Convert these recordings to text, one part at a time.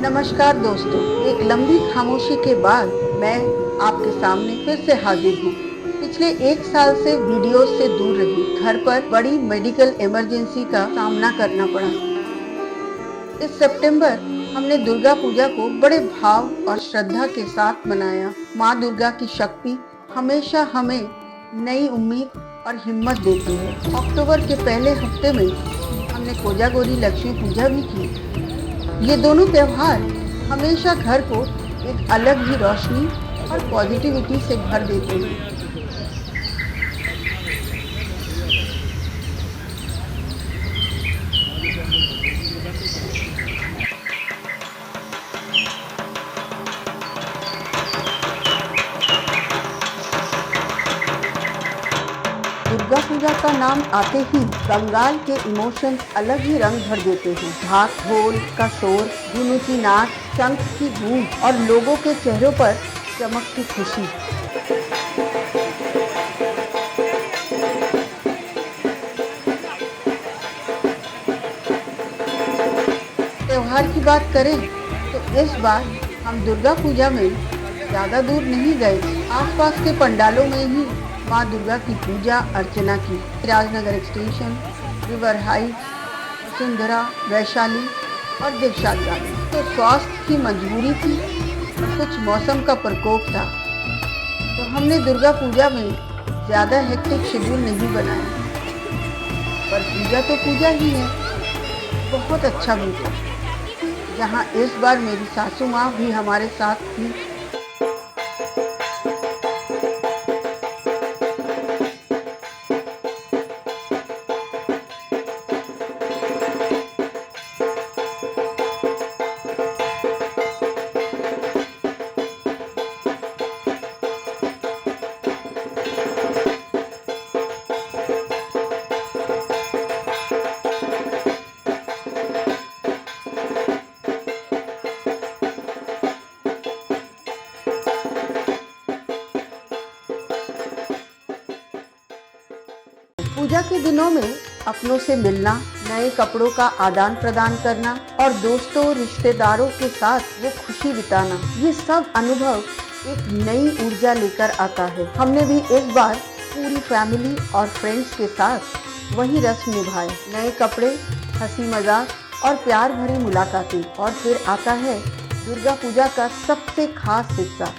नमस्कार दोस्तों, एक लंबी खामोशी के बाद मैं आपके सामने फिर से हाजिर हूँ। पिछले 1 साल से वीडियो से दूर रही, घर पर बड़ी मेडिकल इमरजेंसी का सामना करना पड़ा। इस सितंबर हमने दुर्गा पूजा को बड़े भाव और श्रद्धा के साथ मनाया। माँ दुर्गा की शक्ति हमेशा हमें नई उम्मीद और हिम्मत देती है। अक्टूबर के पहले हफ्ते में हमने कोजागरी लक्ष्मी पूजा भी की। ये दोनों त्योहार हमेशा घर को एक अलग ही रोशनी और पॉजिटिविटी से भर देते हैं। दुर्गा पूजा का नाम आते ही बंगाल के इमोशंस अलग ही रंग भर देते हैं। ढाक ढोल का शोर, धुनुची नाच, शंख की गूंज और लोगों के चेहरों पर चमकती खुशी। त्योहार की बात करें तो इस बार हम दुर्गा पूजा में ज़्यादा दूर नहीं गए। आसपास के पंडालों में ही माँ दुर्गा की पूजा अर्चना की। Rajnagar extension, river Heights, Vasundhara, Vaishali और दिलशाद गार्डन। तो स्वास्थ्य की मजबूरी थी और कुछ मौसम का प्रकोप था, तो हमने दुर्गा पूजा में ज़्यादा हेक्टिक शेड्यूल नहीं बनाया। पर पूजा तो पूजा ही है। बहुत अच्छा बीता, जहाँ इस बार मेरी सासू माँ भी हमारे साथ थी। पूजा के दिनों में अपनों से मिलना, नए कपड़ों का आदान प्रदान करना और दोस्तों रिश्तेदारों के साथ वो खुशी बिताना, ये सब अनुभव एक नई ऊर्जा लेकर आता है। हमने भी इस बार पूरी फैमिली और फ्रेंड्स के साथ वही रस्म निभाए। नए कपड़े, हंसी मजाक और प्यार भरी मुलाकातें। और फिर आता है दुर्गा पूजा का सबसे खास हिस्सा,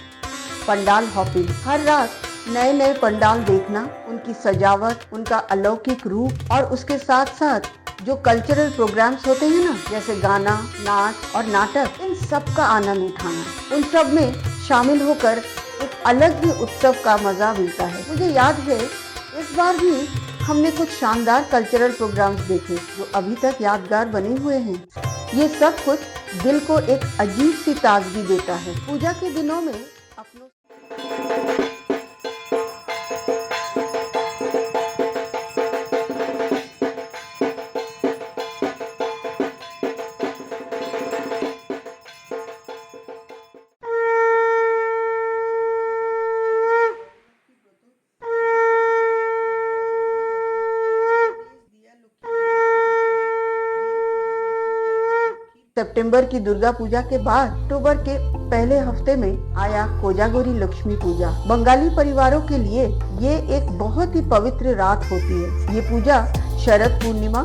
पंडाल हॉपिंग। हर रात नए नए पंडाल देखना, उनकी सजावट, उनका अलौकिक रूप और उसके साथ साथ जो कल्चरल प्रोग्राम्स होते हैं ना, जैसे गाना, नाच और नाटक, इन सब का आनंद उठाना। उन सब में शामिल होकर एक अलग ही उत्सव का मजा मिलता है। मुझे याद है इस बार भी हमने कुछ शानदार कल्चरल प्रोग्राम्स देखे जो अभी तक यादगार बने हुए हैं। ये सब कुछ दिल को एक अजीब सी ताजगी देता है। पूजा के दिनों में अपनों सितंबर की दुर्गा पूजा के बाद अक्टूबर के पहले हफ्ते में आया कोजागरी लक्ष्मी पूजा। बंगाली परिवारों के लिए ये एक बहुत ही पवित्र रात होती है। ये पूजा शरद पूर्णिमा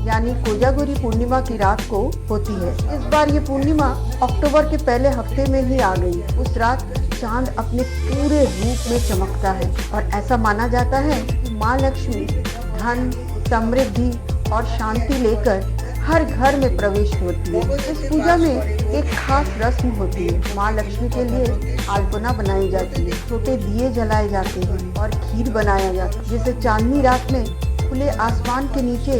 यानी कोजागरी पूर्णिमा की रात को होती है। इस बार ये पूर्णिमा अक्टूबर के पहले हफ्ते में ही आ गई। उस रात चांद अपने पूरे रूप में चमकता है और ऐसा माना जाता है कि माँ लक्ष्मी धन, समृद्धि और शांति लेकर हर घर में प्रवेश होती है। इस पूजा में एक खास रस्म होती है। माँ लक्ष्मी के लिए अल्पना बनाई जाती है, छोटे दिए जलाए जाते हैं और खीर बनाया जाता है, जिसे चांदनी रात में खुले आसमान के नीचे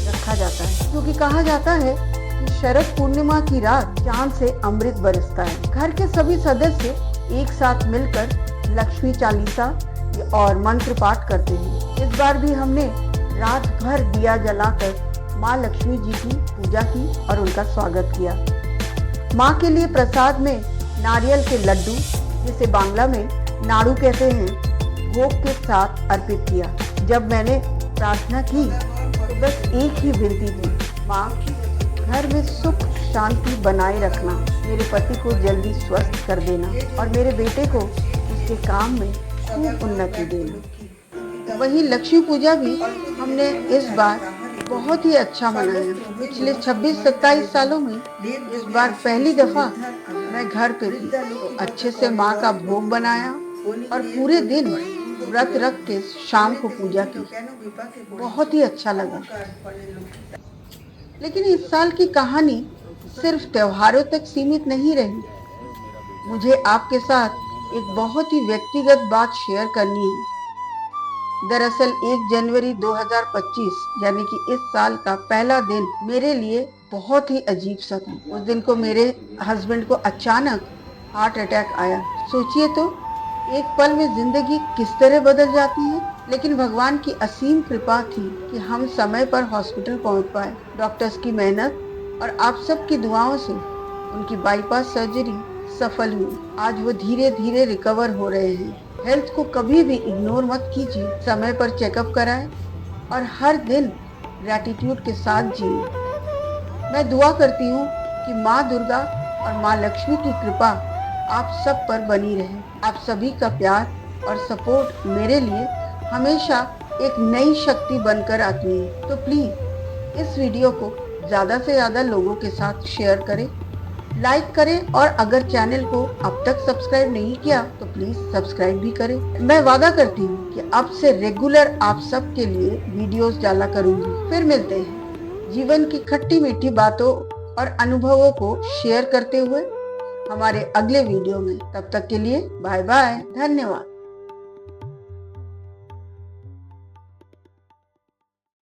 रखा जाता है। क्योंकि कहा जाता है कि शरद पूर्णिमा की रात चांद से अमृत बरसता है। घर के सभी सदस्य एक साथ मिलकर लक्ष्मी चालीसा और मंत्र पाठ करते हैं। इस बार भी हमने रात भर दिया जलाकर माँ लक्ष्मी जी की पूजा की और उनका स्वागत किया। माँ के लिए प्रसाद में नारियल के लड्डू, जिसे बांग्ला में नाड़ू कहते हैं, भोग के साथ अर्पित किया। जब मैंने प्रार्थना की तो बस एक ही विनती थी, माँ घर में सुख शांति बनाए रखना, मेरे पति को जल्दी स्वस्थ कर देना और मेरे बेटे को उसके काम में खूब उन्नति देना। वहीं लक्ष्मी पूजा भी हमने इस बार बहुत ही अच्छा मनाया। पिछले 26-27 सालों में इस बार पहली दफा मैं घर पे थी, तो अच्छे से माँ का भोग बनाया और पूरे दिन व्रत रख के शाम को पूजा की। बहुत ही अच्छा लगा। लेकिन इस साल की कहानी सिर्फ त्योहारों तक सीमित नहीं रही। मुझे आपके साथ एक बहुत ही व्यक्तिगत बात शेयर करनी है। दरअसल 1 जनवरी 2025 यानी कि इस साल का पहला दिन मेरे लिए बहुत ही अजीब सा था। उस दिन को मेरे हस्बैंड को अचानक हार्ट अटैक आया। सोचिए तो, एक पल में जिंदगी किस तरह बदल जाती है। लेकिन भगवान की असीम कृपा थी कि हम समय पर हॉस्पिटल पहुंच पाए। डॉक्टर्स की मेहनत और आप सबकी दुआओं से उनकी बाईपास सर्जरी सफल हुई। आज वो धीरे धीरे रिकवर हो रहे हैं। हेल्थ को कभी भी इग्नोर मत कीजिए, समय पर चेकअप कराएं और हर दिन ग्रैटिट्यूड के साथ जिए। मैं दुआ करती हूँ कि माँ दुर्गा और माँ लक्ष्मी की कृपा आप सब पर बनी रहे। आप सभी का प्यार और सपोर्ट मेरे लिए हमेशा एक नई शक्ति बनकर आती है। तो प्लीज इस वीडियो को ज्यादा से ज्यादा लोगों के साथ शेयर करें, लाइक करें और अगर चैनल को अब तक सब्सक्राइब नहीं किया तो प्लीज सब्सक्राइब भी करें। मैं वादा करती हूँ कि अब से रेगुलर आप सब के लिए वीडियोस डाला करूंगी। फिर मिलते हैं जीवन की खट्टी मीठी बातों और अनुभवों को शेयर करते हुए हमारे अगले वीडियो में। तब तक के लिए बाय बाय, धन्यवाद।